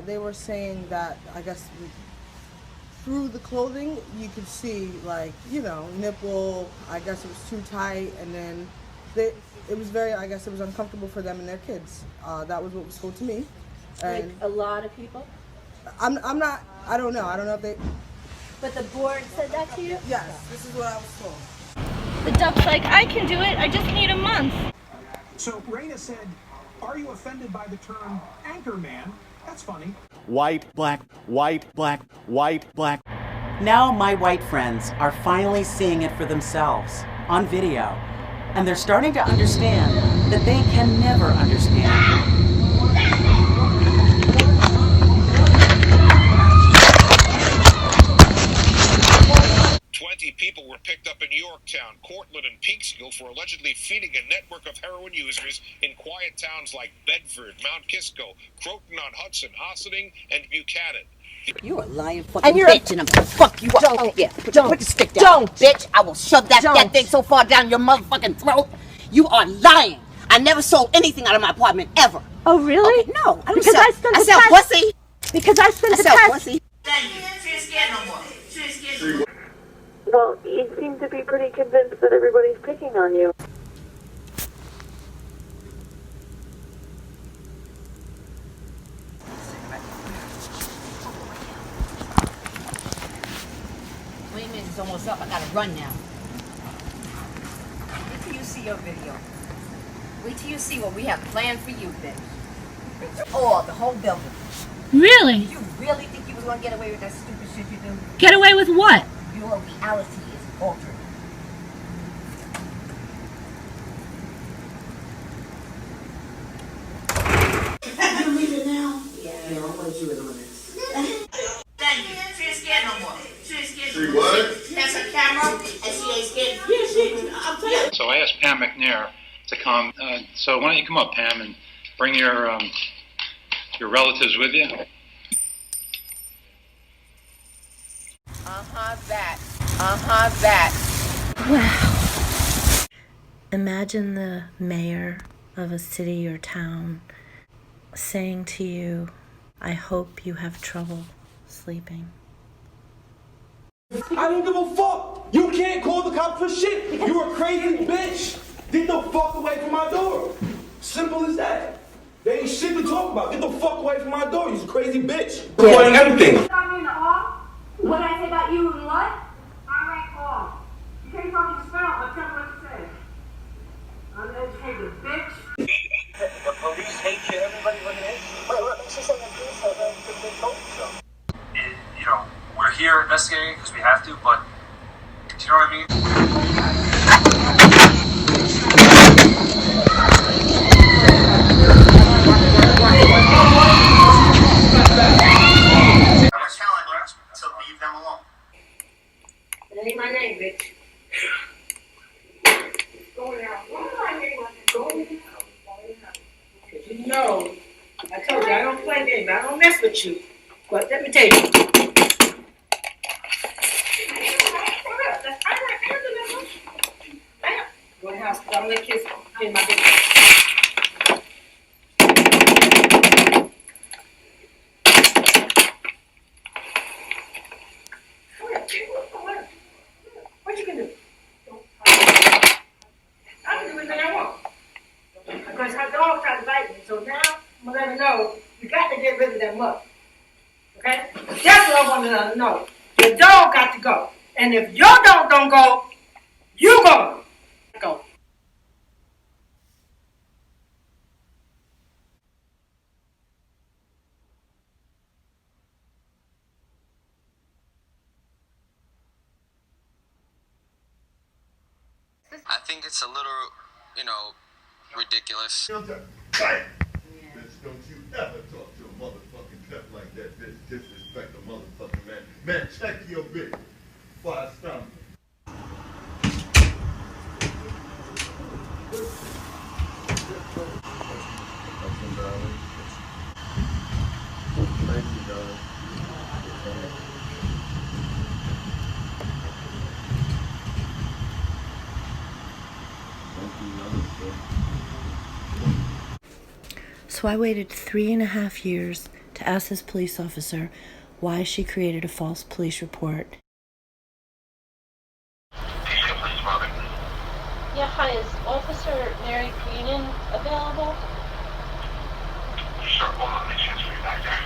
they were saying that, I guess, through the clothing, you could see, like, nipple. I guess it was too tight, and then it was very, I guess it was uncomfortable for them and their kids. That was what was told to me. Like And a lot of people? I'm not, I don't know. I don't know if they... But the board said that to you? Yes, this is what I was told. The duck's like, I can do it, I just need a month. So Raina said, are you offended by the term anchor man? That's funny. White, black, white, black, white, black. Now my white friends are finally seeing it for themselves on video, and they're starting to understand that they can never understand. 20 people were picked up in Yorktown, Cortland, and Peekskill for allegedly feeding a network of heroin users in quiet towns like Bedford, Mount Kisco, Croton-on-Hudson, Ossining, and Buchanan. You're a lying fucking bitch, and I'm gonna fuck you up. Don't. Yeah, put the stick down. Don't, bitch. I will shove that thing so far down your motherfucking throat. You are lying. I never sold anything out of my apartment, ever. Oh, really? Okay, no, I don't Because sell. I sell pussy. Because I spent the sell past... pussy. Thank you. She ain't scared no more. She ain't scared no more. Well, you seem to be pretty convinced that everybody's picking on you. It's almost up. I gotta run now. Wait till you see your video. Wait till you see what we have planned for you, bitch. Oh, the whole building. Really? You really think you was gonna get away with that stupid shit you do? Get away with what? Your reality is altered. You leave it now? Yeah, I want you in on this. Thank you. She ain't scared no more. She ain't scared no more. She has a camera and she ain't scared. Yeah. So I asked Pam McNair to come. So why don't you come up, Pam, and bring your relatives with you? That. Wow. Imagine the mayor of a city or town saying to you, I hope you have trouble sleeping. I don't give a fuck. You can't call the cops for shit. You're a crazy bitch. Get the fuck away from my door. Simple as that. There ain't shit to talk about. Get the fuck away from my door. You're a crazy bitch. Recording everything. What did I say about you and what? I rank off. You can't fucking spell, but tell me what to say. Uneducated bitch. The police hate you. Everybody looking at you. What makes you say the police hate me? They told you so. We're here investigating because we have to, but do you know what I mean? I'm telling you to leave them alone. That ain't my name, bitch. Go now. Why do I name like that? Go now. Because you know, I told you I don't play games. I don't mess with you. But let me tell you. Go to the house, because I'm going to kiss in my bed. What you can do? I can do anything I want. Because her dog tried to bite me, so now I'm going to let her know you got to get rid of that mother. Okay? That's what I want to let her know. Your dog got to go. And if your dog don't go, you go. Go. I think it's a little, ridiculous. Bitch, don't you ever talk to a motherfucking pimp like that, bitch. Disrespect a motherfucking man. Man, check your bitch before I stomp you. Thank you, darling. So I waited 3.5 years to to ask this police officer why she created a false police report. Yeah, hi, is Officer Mary Greenan available? Sure, hold on, let me transfer you back there.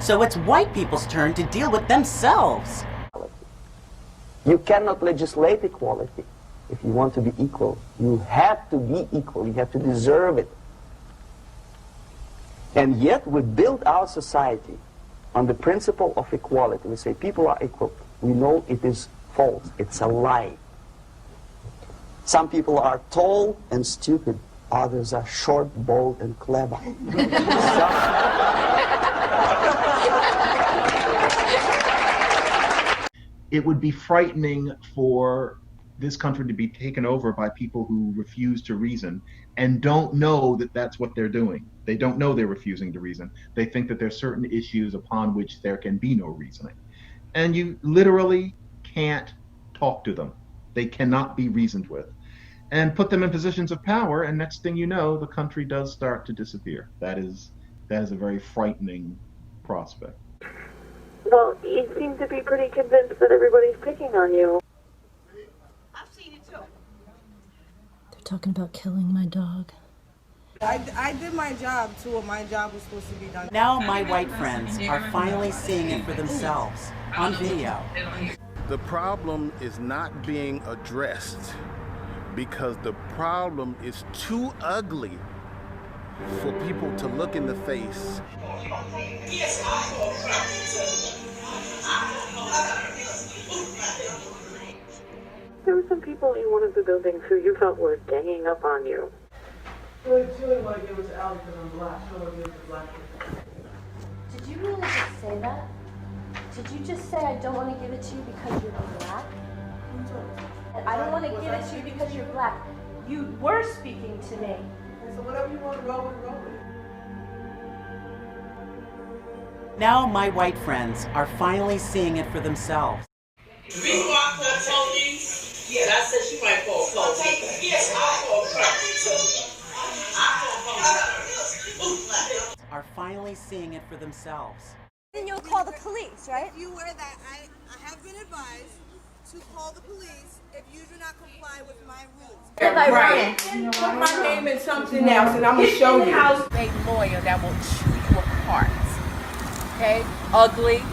So it's white people's turn to deal with themselves. You cannot legislate equality. If you want to be equal, you have to be equal. You have to deserve it. And yet we build our society on the principle of equality. We say people are equal. We know it is false. It's a lie. Some people are tall and stupid. Others are short, bold, and clever. It would be frightening for this country to be taken over by people who refuse to reason and don't know that that's what they're doing. They don't know they're refusing to reason. They think that there's certain issues upon which there can be no reasoning. And you literally can't talk to them. They cannot be reasoned with. And put them in positions of power, and next thing you know, the country does start to disappear. That is a very frightening prospect. Well, you seem to be pretty convinced that everybody's picking on you. I've seen it too. They're talking about killing my dog. I did my job too, what my job was supposed to be done. Now my white friends are finally seeing it for themselves on video. The problem is not being addressed because the problem is too ugly for people to look in the face. There were some people in one of the buildings who you felt were ganging up on you. She didn't want to give it to Allie because I'm black. She don't want to give it to black people. Did you really just say that? Did you just say I don't want to give it to you because you're black? I don't want to give it to you because you're black. You were speaking to me. So whatever you want to roll with, roll with. Now my white friends are finally seeing it for themselves. The reason why I call police, yes, I said she might call police. Yes, I call police. Are finally seeing it for themselves. Then you'll call the police, right? If you wear that, I have been advised to call the police if you do not comply with my rules. Right. Put my name in something else and I'm going to show you. A lawyer that will chew you apart. Okay? Ugly.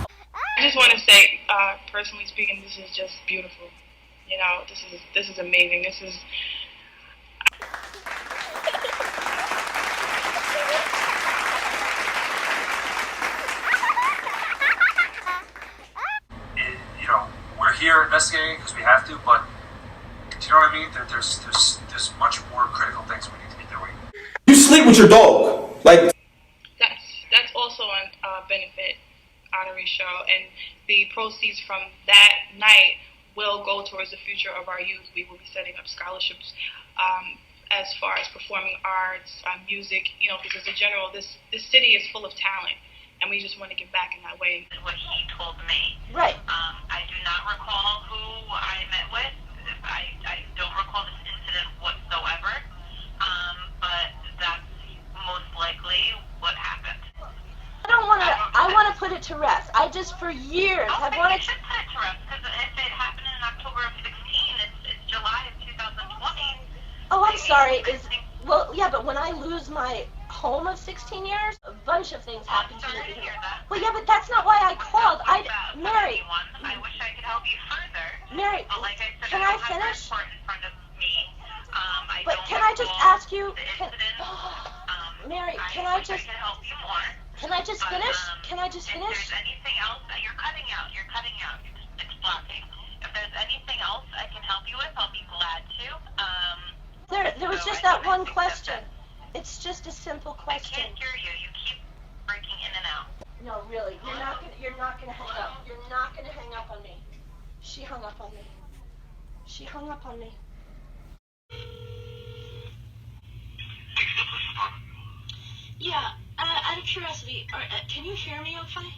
I just want to say, personally speaking, this is just beautiful. You know, this is amazing. This is. You know, we're here investigating because we have to, but do you know what I mean? There's much more critical things we need to be doing. You sleep with your dog, like. That's also a benefit honorary show, and the proceeds from that night will go towards the future of our youth. We will be setting up scholarships as far as performing arts, music, you know, because in general, this city is full of talent, and we just want to give back in that way. What he told me. Right. I do not recall who I met with. I don't recall this incident whatsoever, but that's most likely what happened. I want to put it to rest. I just, for years, have wanted to put it to rest, because if it happened in October of 16, it's July of 2020. Oh, I'm sorry. Well, yeah, but when I lose my home of 16 years, a bunch of things happen to me. Well, yeah, but that's not why I called. Mary. I wish I could help you further. Mary, but like I said, can I finish? In front of me. But can I just ask you? Mary, can I just? I can help you more. Can I just finish? Can I just finish? If there's anything else that you're cutting out. It's blocking. If there's anything else I can help you with, I'll be glad to. There was just that one question. It's just a simple question. I can't hear you. You keep breaking in and out. No, really. You're not gonna hang up. You're not gonna hang up on me. She hung up on me. She hung up on me. Yeah, out of curiosity, can you hear me okay?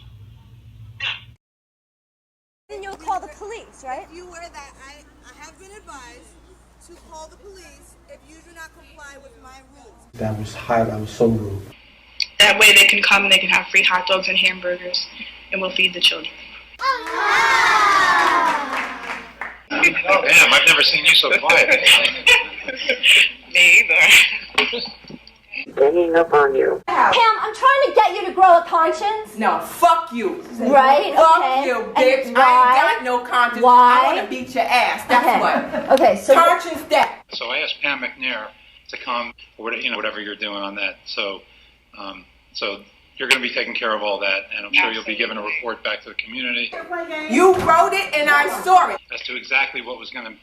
Then you'll call the police, right? If you wear that, I have been advised to call the police if you do not comply with my rules. That was so rude. That way they can come and they can have free hot dogs and hamburgers, and we'll feed the children. Damn, I've never seen you so quiet. Me either. Ganging up on you. Pam, I'm trying to get you to grow a conscience. No, fuck you. Right? Fuck Okay. you, bitch. And I ain't got no conscience. Why? I want to beat your ass. That's Okay. what. Okay, so conscience that. So I asked Pam McNair to come, or whatever you're doing on that. So, so you're going to be taking care of all that, and I'm sure you'll be giving a report back to the community You wrote it and I saw it. as to exactly what was going to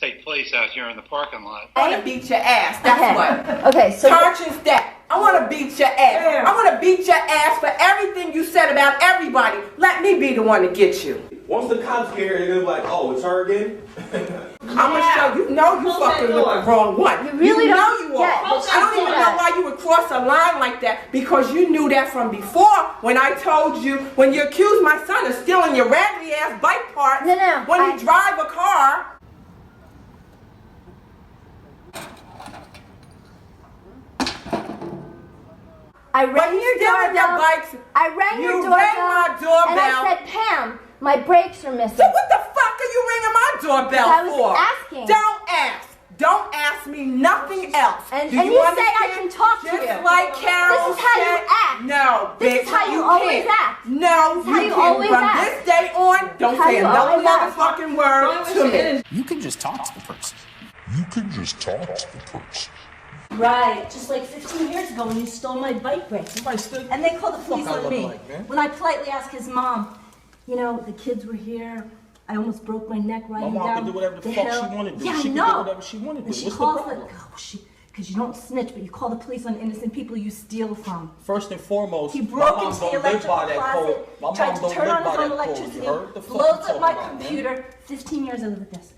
take place out here in the parking lot. I want to beat your ass. That's what. Okay, so conscience that. I want to beat your ass. I want to beat your ass for everything you said about everybody. Let me be the one to get you. Once the cops get here, they're gonna be like, oh, it's her again? I'm gonna show you. Know you fucking with the wrong one. You really know don't you are. get I don't even know why you would cross a line like that, because you knew that from before when I told you, when you accused my son of stealing your raggedy ass bike parts. No, when you drive a car. I rang your doorbell. I rang your doorbell. Rang my doorbell. And I said, Pam, my brakes are missing. So what the fuck are you ringing my doorbell I was for? asking. Don't ask. Don't ask me nothing else. And Do you say I understand? can talk to Just you. like Carol This is how you said. act. No, This bitch, is how you can't. always act. No, This is how you can't. always From act. this day on, don't How say you another always act. motherfucking word to me. You can just talk to the person. You can just talk to the person. Right, just like 15 years ago when you stole my bike brakes. And they called the police on me. When I politely asked his mom, you know, the kids were here. I almost broke my neck riding My mom down can do whatever the hill. fuck she wanted to do. Yeah, She I can know. do whatever she wanted to And do. she What's the calls problem? because you don't snitch, but you call the police on innocent people you steal from. First and foremost, He my broke mom into the don't live electrical by that closet, code. My tried mom to don't turn live on by his own that code. electricity, You heard? The fuck blows you up talking my about, man? computer. 15 years under the desk.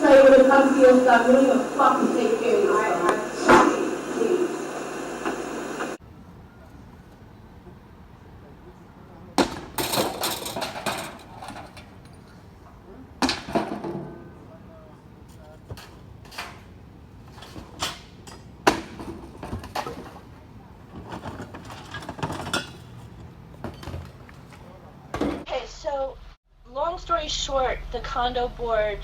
Tell you when it comes to your stuff, you don't even fucking take care of yourself. Okay, so long story short, the condo board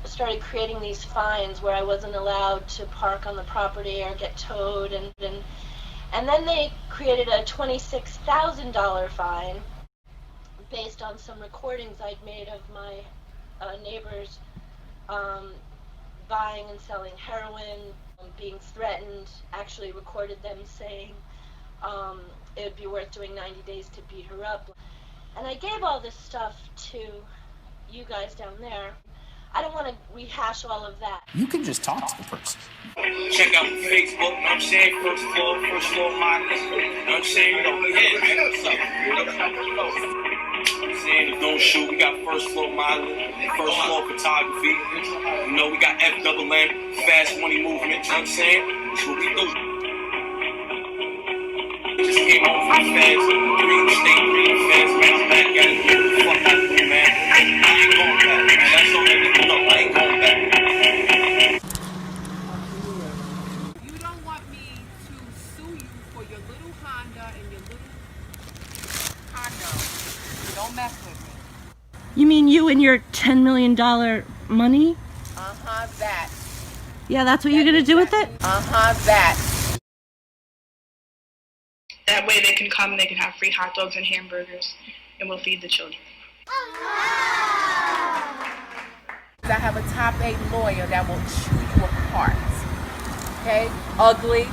started creating these fines where I wasn't allowed to park on the property or get towed, and then they created a $26,000 fine based on some recordings I'd made of my neighbors buying and selling heroin, being threatened, actually recorded them saying it would be worth doing 90 days to beat her up. And I gave all this stuff to you guys down there. I don't want to rehash all of that. You can just talk to the person. Check out Facebook, know what I'm saying? First floor modeling. Know what I'm saying? What's up? I'm saying, don't shoot. We got first floor modeling, first floor photography. You know, we got FMM, fast money movement. You know what I'm saying? That's what we do. Just came home from the feds, green state, green feds, man. I'm back at it. What the fuck I do, man? I ain't going back, man. That's all niggas know. I ain't going back. You don't want me to sue you for your little Honda and your little condo. Don't mess with me. You mean you and your $10 million money? That. Yeah, that's what you're gonna do with it? That. That way they can come and they can have free hot dogs and hamburgers, and we'll feed the children. I have a top 8 lawyer that will chew you apart. Okay? Ugly.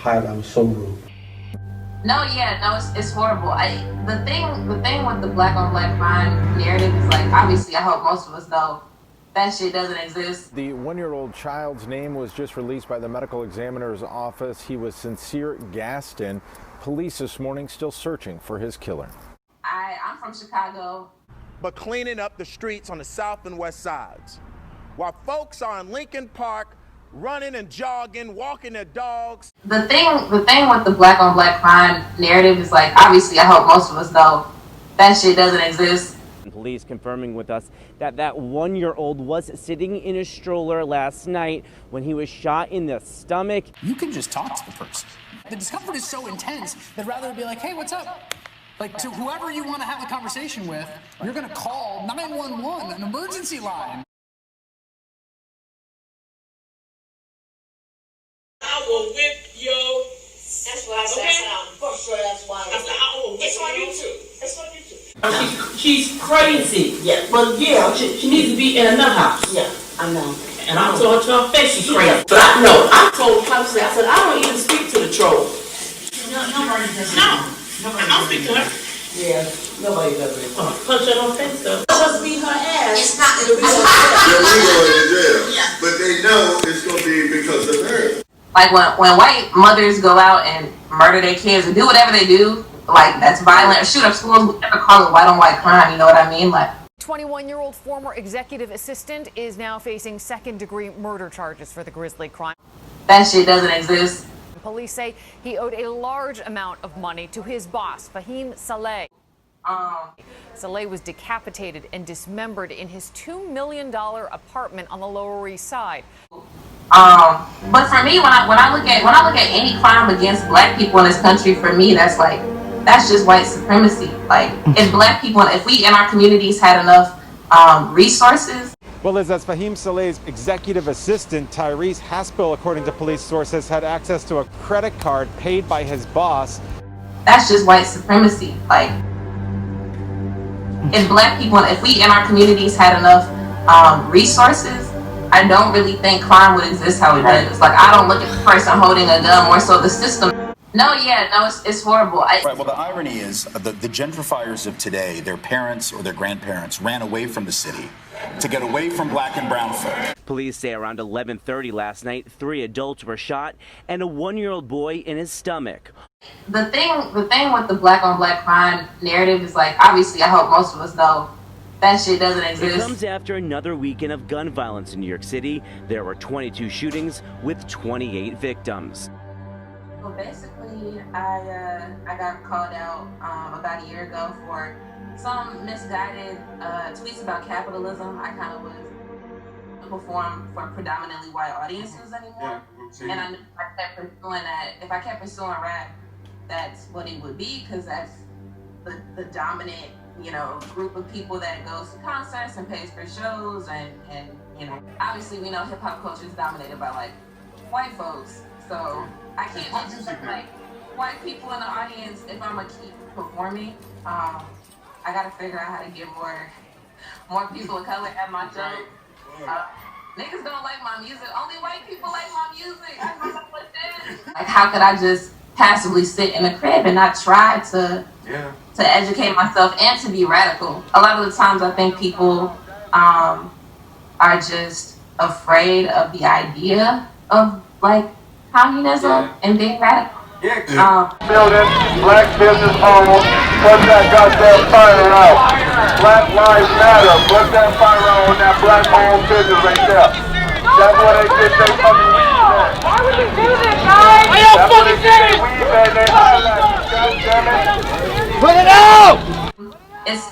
I was so rude. No, it's horrible. The thing with the black on black crime narrative is like, obviously I hope most of us know That shit doesn't exist. The one-year-old child's name was just released by the medical examiner's office. He was Sincere Gaston. Police this morning still searching for his killer. I'm from Chicago. But cleaning up the streets on the south and west sides. While folks are in Lincoln Park running and jogging, walking their dogs. The thing with the black on black crime narrative is like, obviously I hope most of us know that shit doesn't exist. Police confirming with us that that one-year-old was sitting in a stroller last night when he was shot in the stomach. You can just talk to the person. The discomfort is so intense that rather than be like, hey, what's up? Like, to whoever you want to have the conversation with, you're going to call 911, an emergency line. I will whip yo. That's why I said, okay? For sure, that's why I said, I will whip it's on YouTube. It's on YouTube. She's crazy. Yeah. But yeah, she needs to be in another house. Yeah, I know. And I told her to her face she's crazy. Yeah. But I told her, I said, I don't even speak to the troll. Nobody does. No. I don't speak to her. Yeah, nobody does it. Punch her on face though. Just beat her ass. It's not going to be They're going to jail. Yeah. But they know it's going to be because of her. Like when white mothers go out and murder their kids and do whatever they do, like that's violent, or shoot up schools, we never call it white on white crime, you know what I mean? Like 21-year-old former executive assistant is now facing second-degree murder charges for the grisly crime. That shit doesn't exist. Police say he owed a large amount of money to his boss, Fahim Saleh. Saleh was decapitated and dismembered in his $2 million apartment on the Lower East Side. But for me, when I look at any crime against black people in this country, for me, that's just white supremacy. Like, if black people, if we in our communities had enough resources. Well, Liz, as Fahim Saleh's executive assistant, Tyrese Haspel, according to police sources, had access to a credit card paid by his boss. That's just white supremacy. Like, if black people, if we in our communities had enough resources, I don't really think crime would exist how it does. Like, I don't look at the person holding a gun, more so the system. No, it's horrible. Right, well, the irony is the gentrifiers of today, their parents or their grandparents ran away from the city to get away from black and brown folk. Police say around 11:30 last night, 3 adults were shot and a 1-year-old boy in his stomach. The thing with the black on black crime narrative is like, obviously I hope most of us know that shit doesn't exist. It comes after another weekend of gun violence in New York City. There were 22 shootings with 28 victims. Well, basically, I got called out about a year ago for some misguided tweets about capitalism. I kind of was perform for predominantly white audiences anymore, and I knew if I kept pursuing that, if I kept pursuing rap, that's what it would be, because that's the dominant, you know, group of people that goes to concerts and pays for shows, and you know, obviously we know hip hop culture is dominated by like white folks, so I can't just put like white people in the audience if I'm gonna keep performing. I gotta figure out how to get more people of color at my show. Niggas don't like my music. Only white people like my music. I don't know what that is. Like, how could I just passively sit in a crib and not try to educate myself and to be radical? A lot of the times I think people are just afraid of the idea of like communism and being radical. Building, black business owned, put that goddamn fire out. Black lives matter, put that fire out on that black owned business right there. That's what they get they fucking weed at. Why would you do this, guys? That's what they get they weed at, they highlight. Goddammit. Put it out!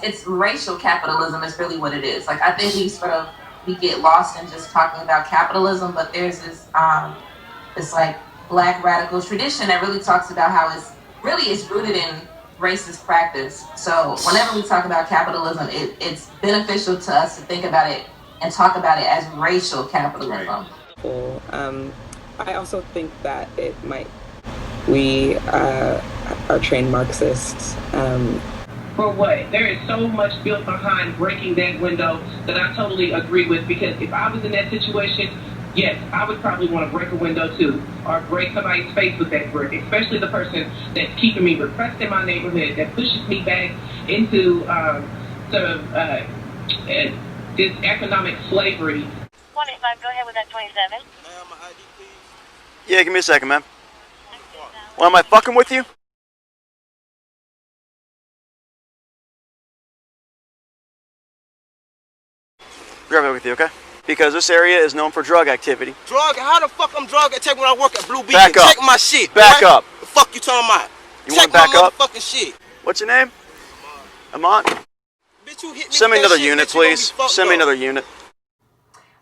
It's racial capitalism is really what it is. Like, I think we get lost in just talking about capitalism, but there's this like black radical tradition that really talks about how it's rooted in racist practice. So whenever we talk about capitalism, it's beneficial to us to think about it and talk about it as racial capitalism. I also think that we are trained Marxists. For what? There is so much built behind breaking that window that I totally agree with, because if I was in that situation, yes, I would probably want to break a window too, or break somebody's face with that brick, especially the person that's keeping me repressed in my this economic slavery. 185, go ahead with that 27. Yeah, give me a second, man. Well, am I fucking with you? Grab it with you, okay? Because this area is known for drug activity. Drug? How the fuck I'm drug attack when I work at Blue Beacon? Back up. Check my shit. Back right? up. The fuck you talking about? You Check want to back my up? motherfucking shit. What's your name? Amant? Bitch, you hit me Send me with that another shit, unit, bitch, you gonna be please. fucked Send me up. another unit.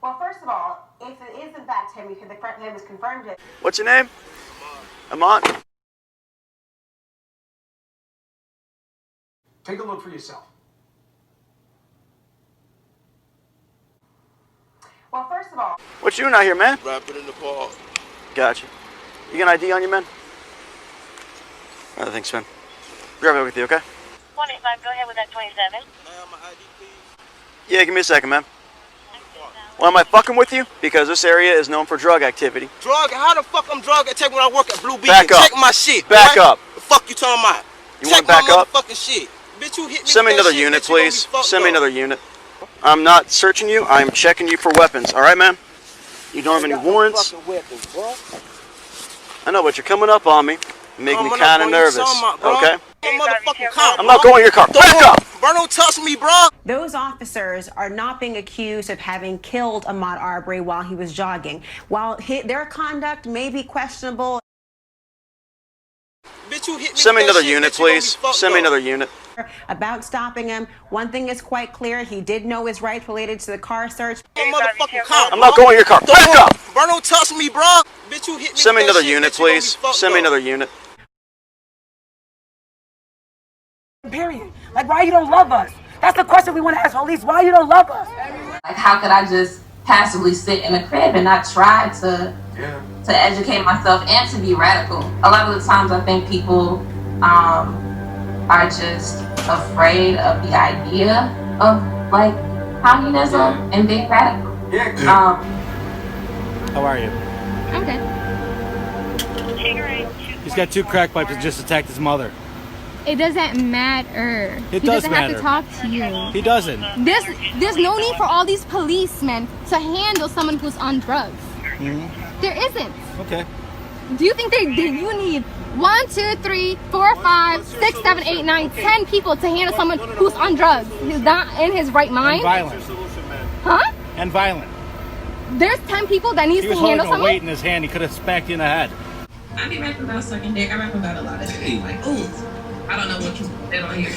Well, first of all, if it is in fact him, because the correct name is confirmed it. What's your name? Amant? Take a look for yourself. Well, first of all. What you doing out here, man? Rapping in the park. Gotcha. You got an ID on you, man? Thanks, man. Grab it with you, okay? 185, go ahead with that 27. Yeah, give me a second, man. Well, am I fucking with you? Because this area is known for drug activity. Drug? How the fuck I'm drug attack when I work at Blue Beacon? Back up. Check my shit. Back right? up. The fuck you talking about? You Check want to back my up? motherfucking shit. Bitch, you hit me Send me with that another shit, unit, bitch, you gonna be please. fucked Send me up. another unit. I'm not searching you. I'm checking you for weapons. All right, man? You don't have any warrants? I know, but you're coming up on me. Make me kind of nervous. Okay? I'm not going in your car. Back up! Bro, don't touch me, bro. Those officers are not being accused of having killed Ahmaud Arbery while he was jogging. While their conduct may be questionable. Bitch, you hit me Send me with that another shit, unit, bitch, you gonna be please. fucked Send me up. another unit. About stopping him, one thing is quite clear: he did know his rights related to the car search. I'm a motherfucking cop. I'm not going in your car. Back up! Bro, don't touch me, bro. Bitch, you hit me Send me with that another shit, unit, bitch, you gonna be please. fucked Send me up. another unit. Period. Like, why you don't love us? That's the question we want to ask police. Why you don't love us? Like, how could I just passively sit in a crib and not try to educate myself and to be radical? A lot of the times I think people are just afraid of the idea of like communism and being radical. How are you? I'm good. He's got 2 crack pipes and just attacked his mother. It doesn't matter. It he does doesn't matter. have to talk to you. He doesn't. There's no need for all these policemen to handle someone who's on drugs. There isn't. Okay. Do you think you need 1, 2, 3, 4, 5, 6, 7, 8, 9, 10 people to handle someone who's on drugs? He's not in his right mind. And violent. Huh? And violent. There's 10 people that needs He to was handle holding a someone. weight in his hand. He could have smacked you in the head. I be rapping about sucking dick. I rap about a lot of shit. Like, ooh, I don't know what you said on here.